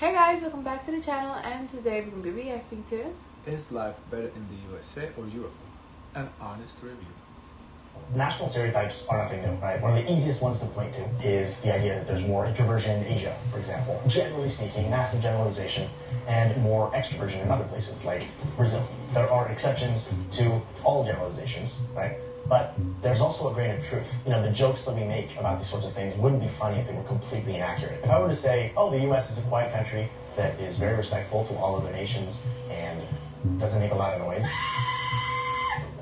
Hey guys, welcome back to the channel, and today we're going to be reacting to Is life better in the USA or Europe? An honest review. National stereotypes are nothing new, right? One of the easiest ones to point to is the idea that there's more introversion in Asia, for example. Generally speaking, massive generalization, and more extroversion in other places, like Brazil. There are exceptions to all generalizations, right? But there's also a grain of truth. You know, the jokes that we make about these sorts of things wouldn't be funny if they were completely inaccurate. If I were to say, oh, the US is a quiet country that is very respectful to all other nations and doesn't make a lot of noise,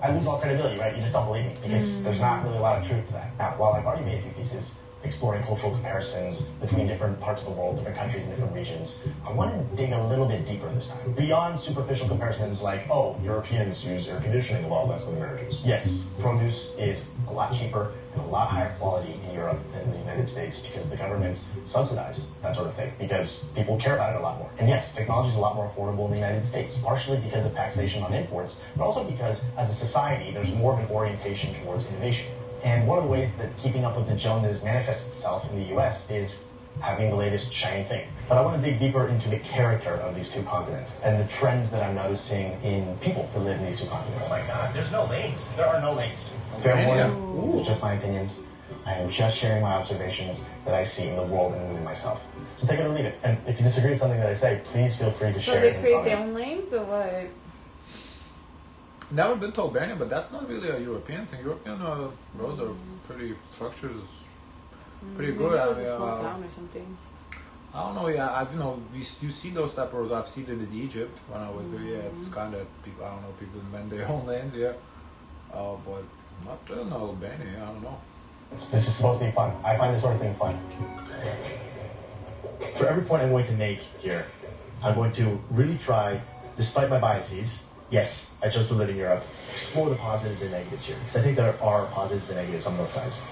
I lose all credibility, right? You just don't believe me because there's not really a lot of truth to that. Now, while I've already made a few pieces exploring cultural comparisons between different parts of the world, different countries and different regions, I want to dig a little bit deeper this time. Beyond superficial comparisons like, oh, Europeans use air conditioning a lot less than Americans. Yes, produce is a lot cheaper and a lot higher quality in Europe than in the United States because the governments subsidize that sort of thing because people care about it a lot more. And yes, technology is a lot more affordable in the United States, partially because of taxation on imports, but also because as a society, there's more of an orientation towards innovation. And one of the ways that keeping up with the Joneses manifests itself in the US is having the latest shiny thing. But I want to dig deeper into the character of these two continents and the trends that I'm noticing in people that live in these two continents. Oh my God, there's no lanes. There are no lanes. Fair warning, these are just my opinions. I am just sharing my observations that I see in the world and within myself. So take it or leave it. And if you disagree with something that I say, please feel free to share it. So they create their own lanes or what? Never been to Albania, but that's not really a European thing. European roads are pretty structured, pretty good. Maybe it was a small town or something. I don't know. Yeah, I've you see those type of roads. I've seen it in Egypt when I was there. Yeah, it's kind of people. I don't know. People invent their own lanes. Yeah, but not in Albania. I don't know. It's just supposed to be fun. I find this sort of thing fun. For every point I'm going to make here, I'm going to really try, despite my biases. Yes, I chose to live in Europe. Explore the positives and negatives here, because I think there are positives and negatives on both sides.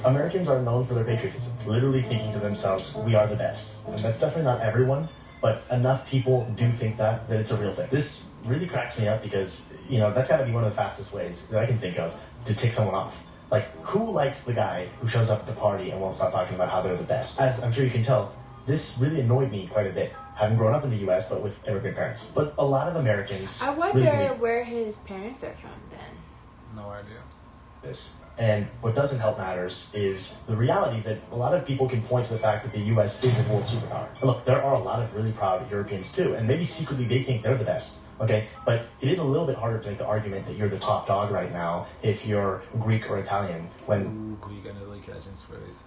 Americans are known for their patriotism, literally thinking to themselves, we are the best. And that's definitely not everyone, but enough people do think that it's a real thing. This really cracks me up because, you know, that's got to be one of the fastest ways that I can think of to take someone off. Like, who likes the guy who shows up at the party and won't stop talking about how they're the best? As I'm sure you can tell, this really annoyed me quite a bit. Having grown up in the US, but with immigrant parents. But a lot of Americans... I wonder really where his parents are from then. No idea. This. And what doesn't help matters is the reality that a lot of people can point to the fact that the US is a world superpower. And look, there are a lot of really proud Europeans too, and maybe secretly they think they're the best. Okay, but it is a little bit harder to make the argument that you're the top dog right now if you're Greek or Italian, when Greek and Italy catching strays.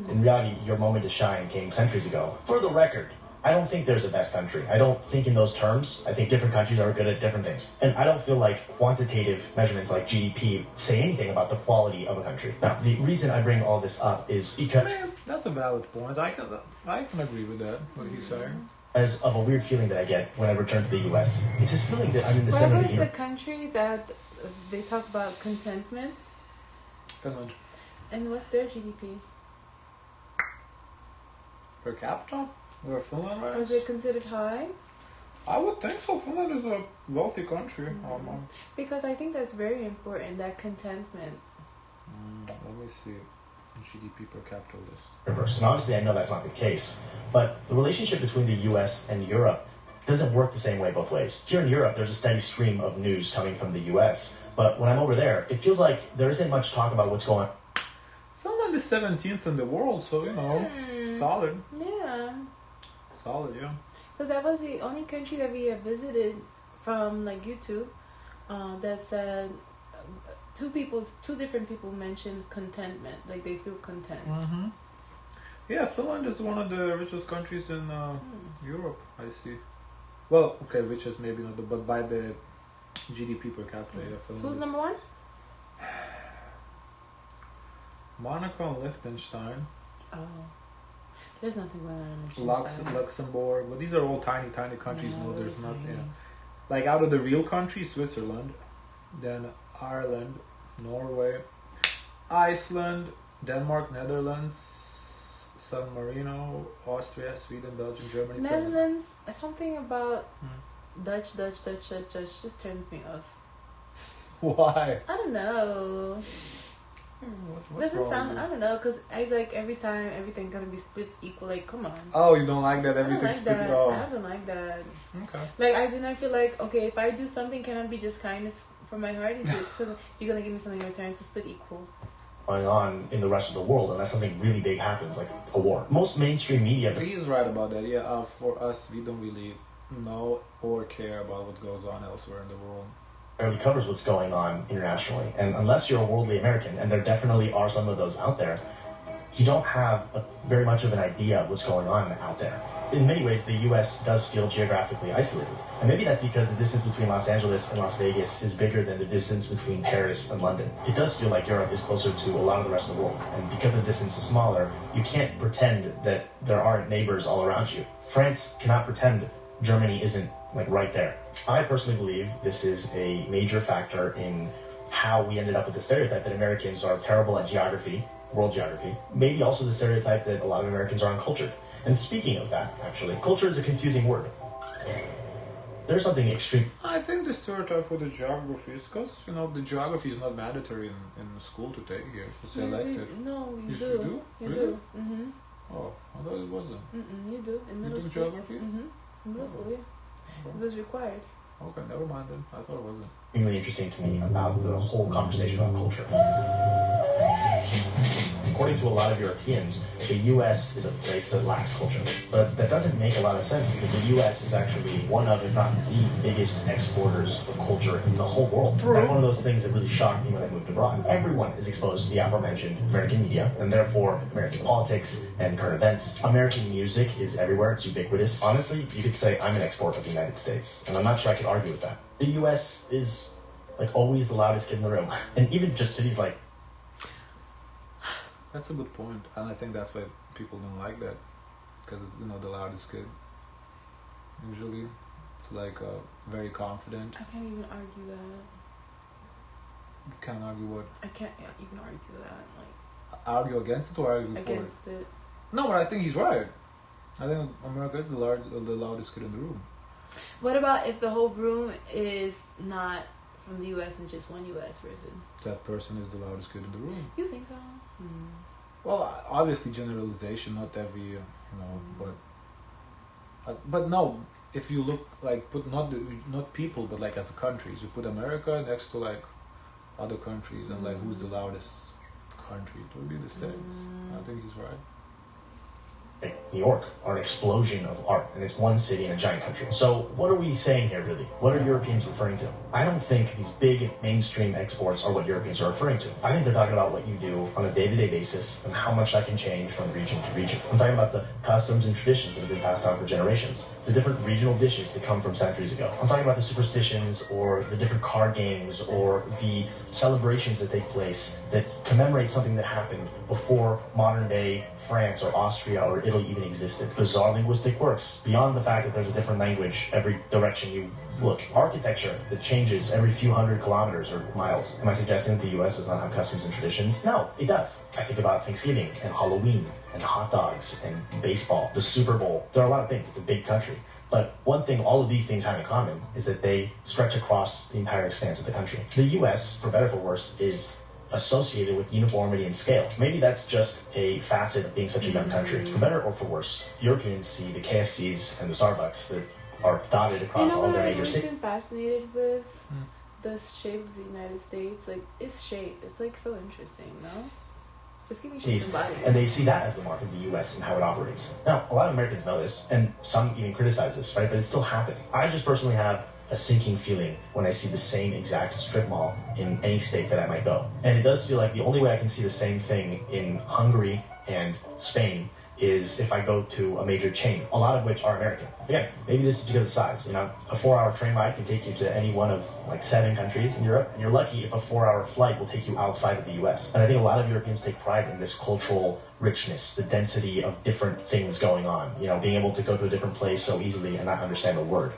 In reality, your moment to shine came centuries ago. For the record, I don't think there's a best country. I don't think in those terms. I think different countries are good at different things. And I don't feel like quantitative measurements like GDP say anything about the quality of a country. Now, the reason I bring all this up is because... That's a valid point. I can agree with that, what he's saying. As of a weird feeling that I get when I return to the US. It's this feeling that I'm in the center of the... What's the country that they talk about contentment? Finland. And what's their GDP? Per capita? Where Finland ranks? Was it considered high? I would think so. Finland is a wealthy country. Because I think that's very important, that contentment. Let me see. GDP per capita list. Reverse. And obviously I know that's not the case, but the relationship between the US and Europe doesn't work the same way both ways. Here in Europe, there's a steady stream of news coming from the US, but when I'm over there, it feels like there isn't much talk about what's going on. Finland is 17th in the world, so, you know, solid. Yeah. Solid, yeah. Because that was the only country that we have visited from, like, YouTube that said two different people mentioned contentment, like they feel content. Yeah, Finland is one of the richest countries in Europe, I see. Well, okay, richest maybe not, but by the GDP per capita, yeah, Finland. Who's number one? Monaco and Liechtenstein. Oh. There's nothing going on in Liechtenstein. Luxembourg, but these are all tiny countries. Yeah, no, there's really not. tiny. Yeah. Like out of the real countries, Switzerland, then Ireland, Norway, Iceland, Denmark, Netherlands, San Marino, Austria, Sweden, Belgium, Germany. Netherlands, something about Dutch just turns me off. Why? I don't know. What's Doesn't wrong sound, with I you? don't know, because I was like, every time everything gonna be split equal, like, come on. Oh, you don't like that I don't everything's like split? that. Oh, I don't like that. okay. Like, I do not feel like, okay, if I do something, can it be just kindness from my heart? It's because you're gonna give me something in return to split equal. Going on in the rest of the world unless something really big happens, like a war. Most mainstream media He is right about that. Yeah, for us, we don't really know or care about what goes on elsewhere in the world. barely covers what's going on internationally. And unless you're a worldly American, and there definitely are some of those out there, you don't have very much of an idea of what's going on out there. In many ways, the U.S. does feel geographically isolated. And maybe that's because the distance between Los Angeles and Las Vegas is bigger than the distance between Paris and London. It does feel like Europe is closer to a lot of the rest of the world. And because the distance is smaller, you can't pretend that there aren't neighbors all around you. France cannot pretend Germany isn't like right there. I personally believe this is a major factor in how we ended up with the stereotype that Americans are terrible at geography, world geography. Maybe also the stereotype that a lot of Americans are uncultured. And speaking of that, actually, culture is a confusing word. There's something extreme. I think the stereotype for the geography is because, the geography is not mandatory in school to take here. It's elective. No, you You do. do? You Really? do. Mm-hmm. Oh, I thought it wasn't. You do. In You middle do school. geography? Mm-hmm. In middle school, yeah. It was required. Okay, never mind then. I thought it wasn't. Extremely interesting to me about the whole conversation about culture. According to a lot of Europeans, the U.S. is a place that lacks culture. But that doesn't make a lot of sense because the U.S. is actually one of, if not the biggest exporters of culture in the whole world. True. That's one of those things that really shocked me when I moved abroad. Everyone is exposed to the aforementioned American media, and therefore American politics and current events. American music is everywhere. It's ubiquitous. Honestly, you could say I'm an export of the United States, and I'm not sure I could argue with that. The U.S. is like always the loudest kid in the room. And even just cities like That's a good point, and I think that's why people don't like that, because it's the loudest kid. Usually, it's like very confident. I can't even argue that. Can't argue what? I can't even argue that. Like, Argue against it or argue for it? against it. No, but I think he's right. I think America is the loudest kid in the room. What about if the whole room is not from the U.S. and just one U.S. person? That person is the loudest kid in the room. You think so? Well, obviously generalization, not every, but no. If you look like put not people, but like as a countries, you put America next to like other countries, and like who's the loudest country? It would be the States. I think he's right. New York are an explosion of art, and it's one city in a giant country. So what are we saying here, really? What are Europeans referring to? I don't think these big mainstream exports are what Europeans are referring to. I think they're talking about what you do on a day-to-day basis and how much that can change from region to region. I'm talking about the customs and traditions that have been passed down for generations, the different regional dishes that come from centuries ago. I'm talking about the superstitions or the different card games or the celebrations that take place that commemorate something that happened before modern-day France or Austria or Italy even existed. Bizarre linguistic quirks, beyond the fact that there's a different language every direction you look. Architecture that changes every few hundred kilometers or miles. Am I suggesting that the U.S. does not have customs and traditions? No, it does. I think about Thanksgiving and Halloween and hot dogs and baseball, the Super Bowl. There are a lot of things. It's a big country. But one thing all of these things have in common is that they stretch across the entire expanse of the country. The U.S., for better or for worse, is associated with uniformity and scale. Maybe that's just a facet of being such a young country. For better or for worse, Europeans see the KFCs and the Starbucks that are dotted across all their major I've cities. been fascinated with the shape of the United States. Like, its shape. It's like so interesting, no? It's giving shape and body. And they see that as the mark of the U.S. and how it operates. Now, a lot of Americans know this, and some even criticize this, right? But it's still happening. I just personally have a sinking feeling when I see the same exact strip mall in any state that I might go. And it does feel like the only way I can see the same thing in Hungary and Spain is if I go to a major chain, a lot of which are American. Again, maybe this is because of size. A 4-hour train ride can take you to any one of like 7 countries in Europe, and you're lucky if a 4-hour flight will take you outside of the U.S. And I think a lot of Europeans take pride in this cultural richness, the density of different things going on. Being able to go to a different place so easily and not understand a word.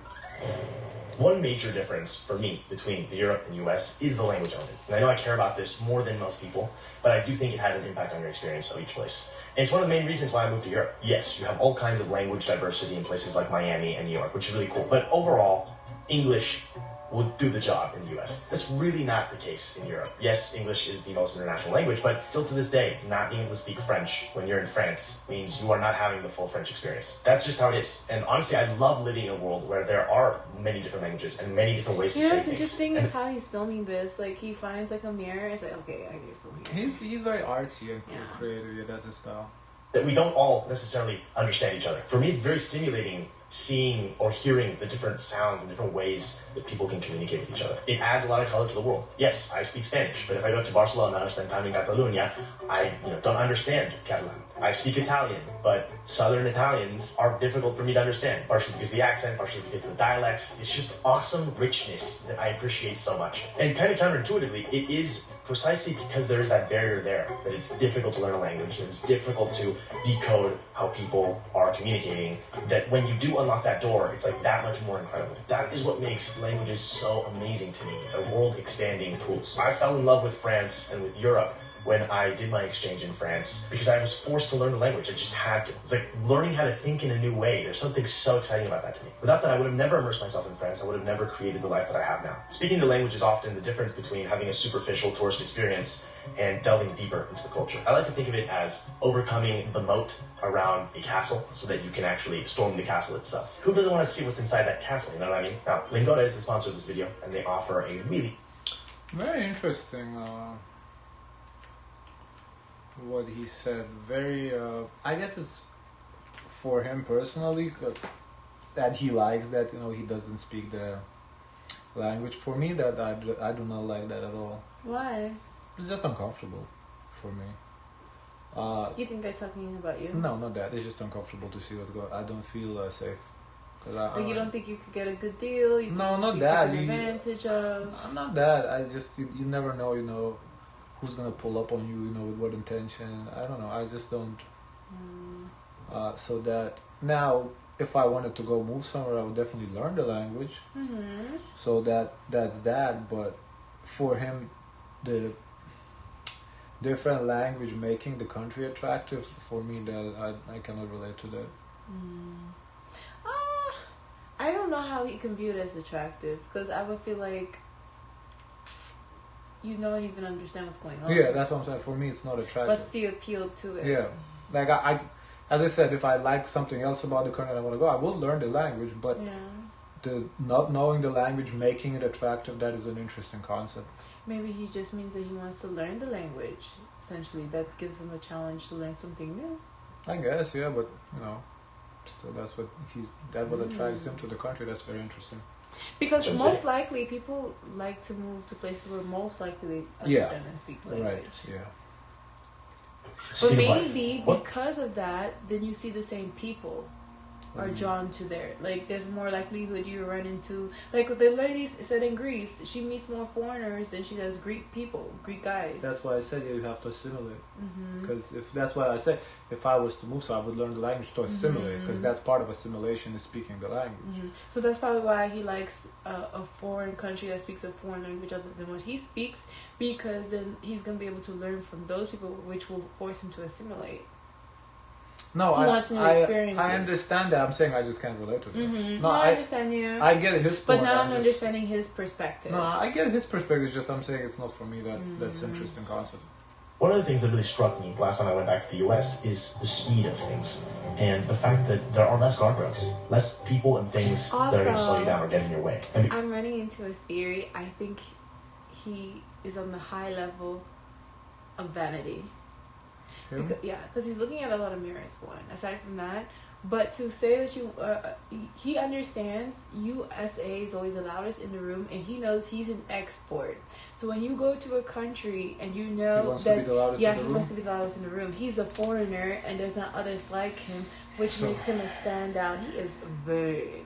One major difference for me between Europe and US is the language element. And I know I care about this more than most people, but I do think it has an impact on your experience of each place. And it's one of the main reasons why I moved to Europe. Yes, you have all kinds of language diversity in places like Miami and New York, which is really cool. But overall, English will do the job in the US. That's really not the case in Europe. Yes, English is the most international language, but still to this day, not being able to speak French when you're in France means you are not having the full French experience. That's just how it is. And honestly, I love living in a world where there are many different languages and many different ways to say things. What's interesting is how he's filming this. Like, he finds like a mirror. It's like, okay, I can film here. He's very artsy and creative. Yeah, that's his style. That we don't all necessarily understand each other. For me, it's very stimulating seeing or hearing the different sounds and different ways that people can communicate with each other. It adds a lot of color to the world. Yes, I speak Spanish, but if I go to Barcelona or spend time in Catalonia, I don't understand Catalan. I speak Italian, but Southern Italians are difficult for me to understand, partially because of the accent, partially because of the dialects. It's just awesome richness that I appreciate so much. And kind of counterintuitively, it is precisely because there is that barrier there, that it's difficult to learn a language, and it's difficult to decode how people are communicating, that when you do unlock that door, it's like that much more incredible. That is what makes languages so amazing to me. They're world-expanding tools. I fell in love with France and with Europe when I did my exchange in France because I was forced to learn the language. I just had to. It's like learning how to think in a new way. There's something so exciting about that to me. Without that, I would have never immersed myself in France. I would have never created the life that I have now. Speaking the language is often the difference between having a superficial tourist experience and delving deeper into the culture. I like to think of it as overcoming the moat around a castle so that you can actually storm the castle itself. Who doesn't want to see what's inside that castle, you know what I mean? Now, Lingota is the sponsor of this video, and they offer a really... Very interesting what he said. Very, I guess it's for him personally that he likes that, he doesn't speak the language. For me, that I do not like that at all. Why? It's just uncomfortable for me. You think they're talking about you? No, not that. It's just uncomfortable to see what's going on. I don't feel safe. Like you don't think you could get a good deal? No, not that. Advantage of? Not that. I just, you never know, who's going to pull up on you, with what intention. I don't know. I just don't. So that now, if I wanted to go move somewhere, I would definitely learn the language. Mm-hmm. So that's that. But for him, the different language making the country attractive, for me, that I cannot relate to that. I don't know how he can view it as attractive, because I would feel like you don't even understand what's going on. Yeah, that's what I'm saying. For me, it's not attractive. What's the appeal to it? Yeah. Like, I as I said, if I like something else about the country and I want to go, I will learn the language, but the not knowing the language, making it attractive, that is an interesting concept. Maybe he just means that he wants to learn the language. Essentially, that gives him a challenge to learn something new. I guess, yeah, but, still that's what attracts him to the country. That's very interesting. Because most likely people like to move to places where most likely they understand and speak the language. Right, yeah. But maybe because of that, then you see the same people are drawn to there. Like, there's more likelihood you run into, like the lady said in Greece, she meets more foreigners than she does Greek people, Greek guys. That's why I said you have to assimilate. Because that's why I said if I was to move, so I would learn the language to assimilate, because that's part of assimilation is speaking the language. So that's probably why he likes a foreign country that speaks a foreign language other than what he speaks, because then he's going to be able to learn from those people, which will force him to assimilate. No, he wants new experiences. I understand that. I'm saying I just can't relate to that. No, I understand you. I get his point. But now I'm understanding his perspective. No, I get his perspective. It's just I'm saying it's not for me. That's an interesting concept. One of the things that really struck me last time I went back to the US is the speed of things. And the fact that there are less guardrails, less people and things that are going to slow you down or get in your way. I'm running into a theory. I think he is on the high level of vanity. Because he's looking at a lot of mirrors, one. Aside from that, but to say that he understands USA is always the loudest in the room, and he knows he's an export. So when you go to a country and you know that he wants to be the loudest in the room. He's a foreigner, and there's not others like him, which makes him a standout. He is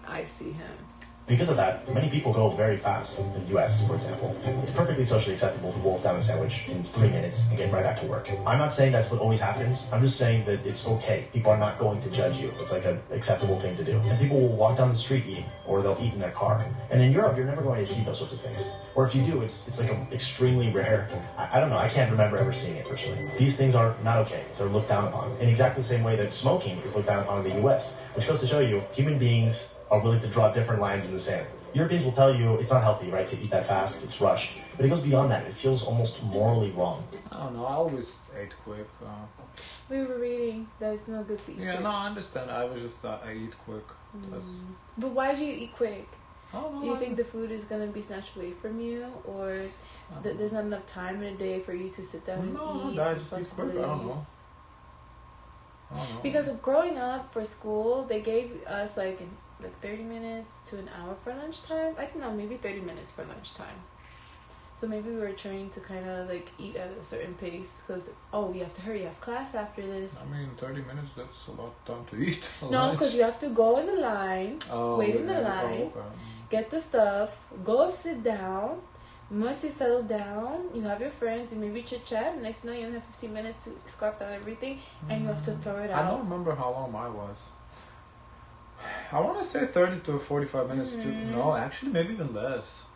I see him. Because of that, many people go very fast. In the US, for example, it's perfectly socially acceptable to wolf down a sandwich in 3 minutes and get right back to work. I'm not saying that's what always happens. I'm just saying that it's okay. People are not going to judge you. It's like an acceptable thing to do. And people will walk down the street eating, or they'll eat in their car. And in Europe, you're never going to see those sorts of things. Or if you do, it's like extremely rare. I don't know. I can't remember ever seeing it personally. These things are not okay. They're looked down upon. In exactly the same way that smoking is looked down upon in the US, which goes to show you human beings are willing to draw different lines in the sand. Europeans will tell you it's not healthy, right, to eat that fast, it's rushed. But it goes beyond that. It feels almost morally wrong. I don't know. I always ate quick. We were reading that it's not good to eat Yeah, quick. no, I understand. I was just I eat quick. But why do you eat quick? I don't know. Do you think the food is going to be snatched away from you, or there's not enough time in a day for you to sit down and eat? No, I just eat quick. I don't know. Because of growing up for school, they gave us like 30 minutes to an hour for lunchtime. I don't know, maybe 30 minutes for lunchtime. So maybe we were trained to kind of like eat at a certain pace because, you have to hurry, you have class after this. I mean, 30 minutes, that's a lot of time to eat. No, because you have to go in the line, wait in the line, get the stuff, go sit down. Once you settle down, you have your friends, you maybe chit-chat. Next night, you have 15 minutes to scarf down everything, and you have to throw it out. I don't remember how long mine was. I want to say 30 to 45 minutes. No, actually, maybe even less.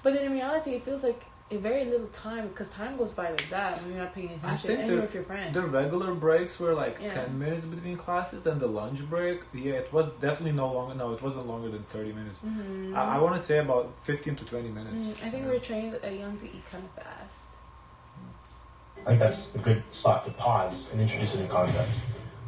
But then in reality, it feels like a very little time, because time goes by like that when you're not paying attention, and you're with your friends. The regular breaks were like 10 minutes between classes, and the lunch break, it was definitely no longer. No, it wasn't longer than 30 minutes. I want to say about 15 to 20 minutes. I think we were trained young to eat kind of fast. I think that's a good spot to pause and introduce a new concept.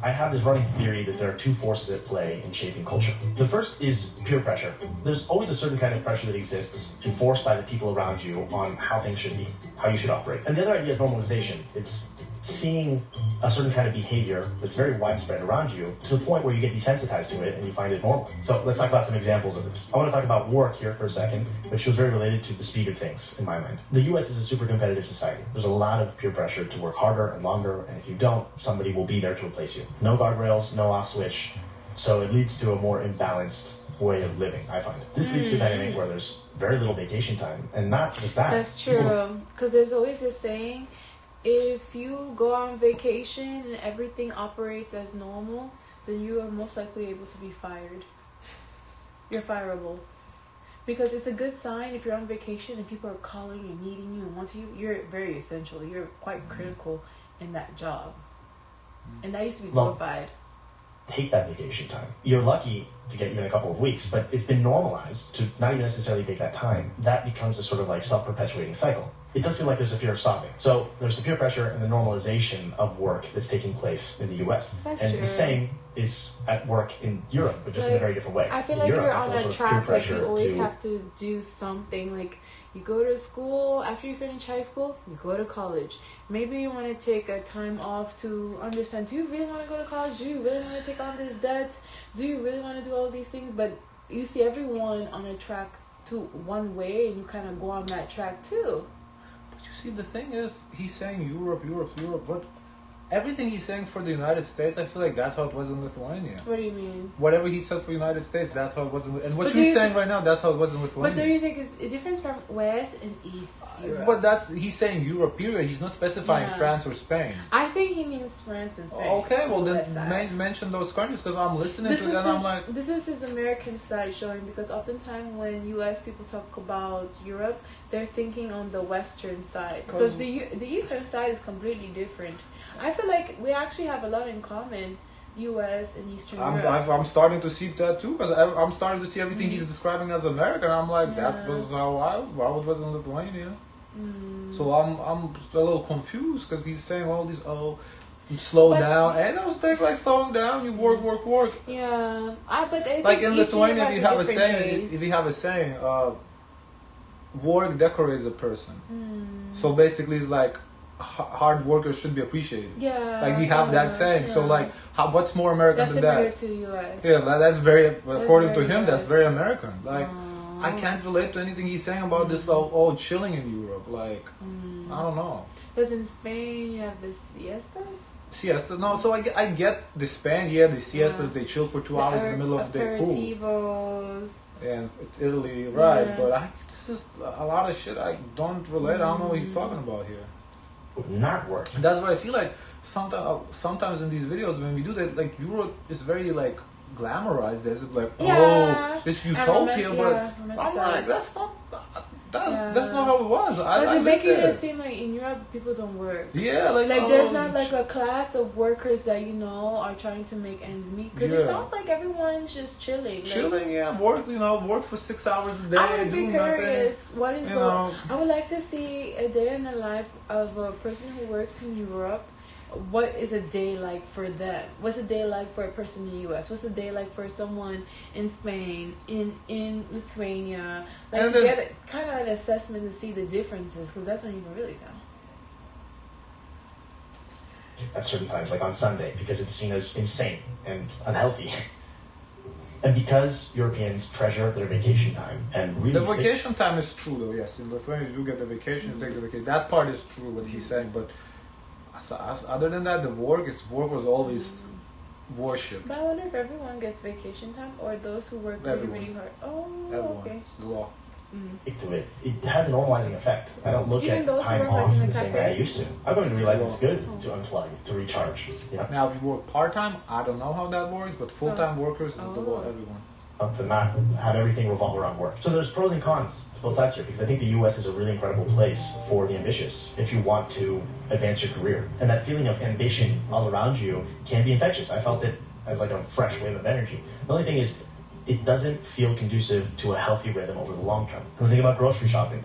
I have this running theory that there are two forces at play in shaping culture. The first is peer pressure. There's always a certain kind of pressure that exists, enforced by the people around you on how things should be, how you should operate. And the other idea is normalization. It's seeing a certain kind of behavior that's very widespread around you to the point where you get desensitized to it and you find it normal. So let's talk about some examples of this. I want to talk about work here for a second, which was very related to the speed of things in my mind. The US is a super competitive society. There's a lot of peer pressure to work harder and longer, and if you don't, somebody will be there to replace you. No guardrails, no off switch. So it leads to a more imbalanced way of living, I find. This leads to a dynamic where there's very little vacation time, and not just that. That's true, because there's always this saying, if you go on vacation and everything operates as normal, then you are most likely able to be fired. You're fireable. Because it's a good sign if you're on vacation and people are calling and needing you and wanting you. You're very essential. You're quite critical in that job. And that used to be glorified. Take that vacation time. You're lucky to get even a couple of weeks, but it's been normalized to not even necessarily take that time. That becomes a sort of like self-perpetuating cycle. It does feel like there's a fear of stopping. So there's the peer pressure and the normalization of work that's taking place in the US. That's and true. The same is at work in Europe, but just in a very different way. I feel in like Europe, you're on a track, like you always to have to do something. Like you go to school, after you finish high school, you go to college. Maybe you want to take a time off to understand, do you really want to go to college? Do you really want to take on this debt? Do you really want to do all these things? But you see everyone on a track to one way, and you kind of go on that track too. But you see, the thing is, he's saying Europe, but everything he's saying for the United States, I feel like that's how it was in Lithuania. What do you mean? Whatever he said for the United States, that's how it was in... And what you're saying right now, that's how it was in Lithuania. But do you think is a difference from West and East Europe? But he's saying Europe, period. He's not specifying France or Spain. I think he means France and Spain. Okay, well then mention those countries, because I'm listening to it and I'm like... This is his American side showing, because oftentimes when US people talk about Europe, they're thinking on the Western side. Because the Eastern side is completely different. I feel like we actually have a lot in common, U.S. and Eastern Europe. I'm starting to see that too, because I'm starting to see everything he's describing as American. I'm like, that was how it was in Lithuania. So I'm a little confused, because he's saying all these, slow down. And I was thinking like slowing down, you work. Yeah. But I like think in Lithuania, if you have a saying, work decorates a person. So basically it's like, hard workers should be appreciated. Yeah. Like we have that saying. Yeah. So like, what's more American than that? That's similar to U.S. Yeah, that's very. According to him, US. that's very American. Like, I can't relate to anything he's saying about this. Chilling in Europe. Like, I don't know. Because in Spain you have the siestas. Siestas. No, so I get the Spain. Yeah, the siestas. They chill for 2 hours in the middle of the day. Aperitivos. And Italy, right? Yeah. But it's just a lot of shit I don't relate. I don't know what he's talking about here. Not work. That's why I feel like sometimes in these videos when we do that, like Europe is very like glamorized. There's like this utopia, but I'm like, that's not. That's not how it was. Because I you're making lived there. it seem like in Europe people don't work. Yeah, like There's not like a class of workers that are trying to make ends meet. Because it sounds like everyone's just chilling. Chilling, work for 6 hours a day. I would be curious. Nothing, what is I would like to see a day in the life of a person who works in Europe. What is a day like for them? What's a day like for a person in the U.S.? What's a day like for someone in Spain, in Lithuania? Like to get kind of an assessment to see the differences, because that's when you can really tell. At certain times, like on Sunday, because it's seen as insane and unhealthy. And because Europeans treasure their vacation time and really the vacation time is true though. Yes, in Lithuania you do get the vacation, you take the vacation. That part is true what he's saying, but other than that, the work was always worship. But I wonder if everyone gets vacation time or those who work really, really hard. Oh, everyone. okay. It's the law. To it. It has a normalizing effect. I don't look Even at those who time work off in the the same way I used to. I've come to realize it's good to unplug, to recharge. Now, if you work part-time, I don't know how that works, but full-time workers is the law, everyone. To not have everything revolve around work. So there's pros and cons to both sides here, because I think the U.S. is a really incredible place for the ambitious if you want to advance your career. And that feeling of ambition all around you can be infectious. I felt it as like a fresh wave of energy. The only thing is, it doesn't feel conducive to a healthy rhythm over the long term. When I think about grocery shopping,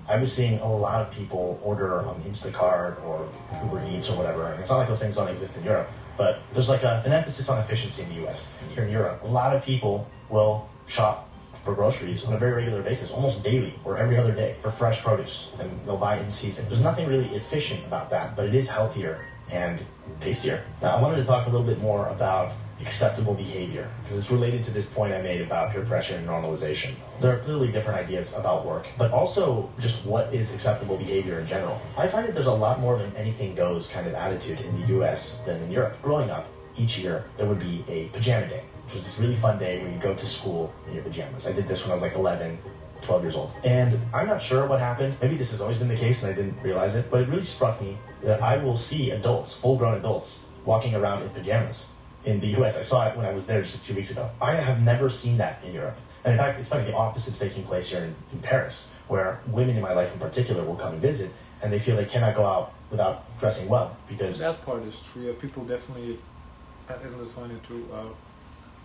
I was seeing a lot of people order on Instacart or Uber Eats or whatever. And it's not like those things don't exist in Europe. But there's like an emphasis on efficiency in the U.S. Here in Europe, a lot of people will shop for groceries on a very regular basis, almost daily or every other day for fresh produce, and they'll buy in season. There's nothing really efficient about that, but it is healthier and tastier. Now, I wanted to talk a little bit more about acceptable behavior, because it's related to this point I made about peer pressure and normalization. There are clearly different ideas about work, but also just what is acceptable behavior in general. I find that there's a lot more of an anything goes kind of attitude in the US than in Europe. Growing up, each year there would be a pajama day, which was this really fun day where you go to school in your pajamas. I did this when I was like 11, 12 years old. And I'm not sure what happened. Maybe this has always been the case and I didn't realize it, but it really struck me that I will see adults, full-grown adults, walking around in pajamas. In the US, I saw it when I was there just a few weeks ago. I have never seen that in Europe. And in fact, it's funny, the opposite's taking place here in Paris, where women in my life in particular will come and visit, and they feel they cannot go out without dressing well, because... That part is true. Yeah, people definitely, in Lithuania too,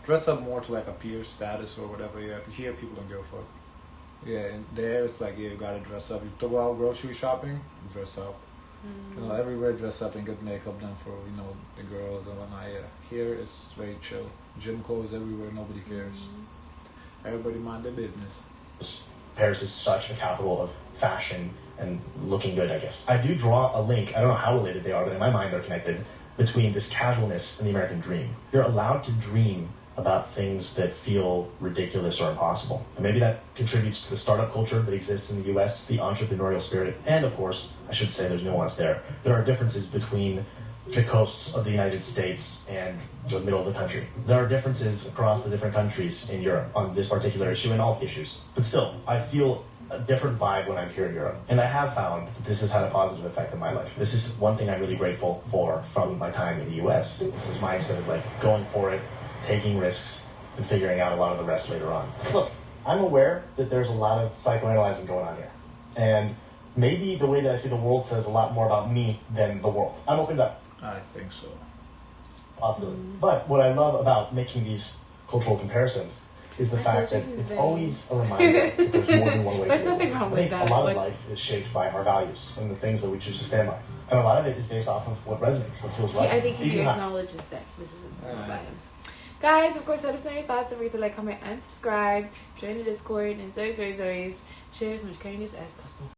dress up more to like appear status or whatever. Yeah, here people don't give a fuck. Yeah, and there it's like, you gotta dress up. You go out grocery shopping, dress up. Everywhere dress up and get makeup done for, the girls and whatnot. Yeah. Here it's very chill. Gym clothes everywhere, nobody cares. Everybody mind their business. Paris is such a capital of fashion and looking good, I guess. I do draw a link, I don't know how related they are, but in my mind they're connected, between this casualness and the American dream. You're allowed to dream about things that feel ridiculous or impossible. And maybe that contributes to the startup culture that exists in the US, the entrepreneurial spirit, and of course, I should say there's nuance there. There are differences between the coasts of the United States and the middle of the country. There are differences across the different countries in Europe on this particular issue and all issues. But still, I feel a different vibe when I'm here in Europe. And I have found that this has had a positive effect in my life. This is one thing I'm really grateful for from my time in the US. It's this mindset of like going for it, taking risks, and figuring out a lot of the rest later on. Look, I'm aware that there's a lot of psychoanalyzing going on here. And maybe the way that I see the world says a lot more about me than the world. I'm open to that. I think so. Possibility. But what I love about making these cultural comparisons is the fact that it's always a reminder that there's more than one way to There's live. nothing wrong I with think that. a lot of life is shaped by our values and the things that we choose to stand by. And a lot of it is based off of what resonates, what feels right. I think he Even not. acknowledges that. This is about him. Guys, of course, let us know your thoughts. Don't forget to like, comment, and subscribe. Join the Discord. And always, share as much kindness as possible.